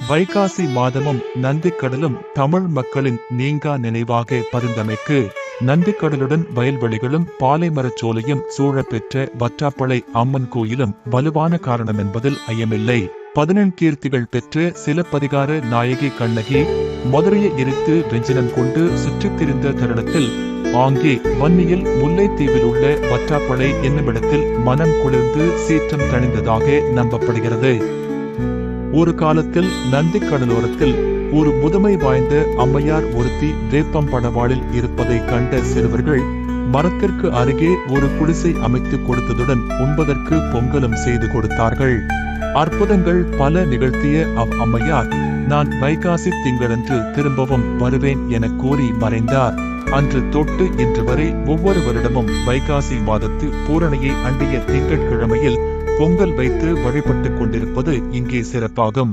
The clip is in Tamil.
வைகாசி மாதமும் நந்திக்கடலும் தமிழ் மக்களின் நீங்கா நினைவாக பதிந்தமைக்கு நந்திக்கடலுடன் வயல்வெளிகளும் பாலைமரச் சோலையும் சூழப்பெற்ற வற்றாப்பளை அம்மன் கோயிலும் வலுவான காரணம் என்பதில் ஐயமில்லை. 14 கீர்த்திகள் பெற்ற சிலப்பதிகார நாயகி கண்ணகி மதுரையை எரித்து வெஞ்சினம் கொண்டு சுற்றித் திரிந்த தருணத்தில் ஆங்கே வன்னியில் முல்லைத்தீவில் உள்ள வற்றாப்பளை என்னுமிடத்தில் மனம் குளிர்ந்து சீற்றம் தணிந்ததாக நம்பப்படுகிறது. ஒரு காலத்தில் நந்திக்கடலோரத்தில் ஒரு முதுமை வாய்ந்த அம்மையார் ஒருத்தி வேப்பம் படவாளில் இருப்பதை கண்ட சிறுவர்கள் மரத்திற்கு அருகே ஒரு குடிசை அமைத்துக் கொடுத்ததுடன் உண்பதற்கு பொங்கலும் செய்து கொடுத்தார்கள். அற்புதங்கள் பல நிகழ்த்திய அம்மையார் நான் வைகாசி திங்களன்று திரும்பவும் வருவேன் என கூறி மறைந்தார். அன்று தொட்டு இன்று வரை ஒவ்வொரு வருடமும் வைகாசி மாதத்து பூரணையை அண்டிய திங்கட்கிழமையில் பொங்கல் வைத்து வழிபட்டுக் கொண்டிருப்பது இங்கே சிறப்பாகும்.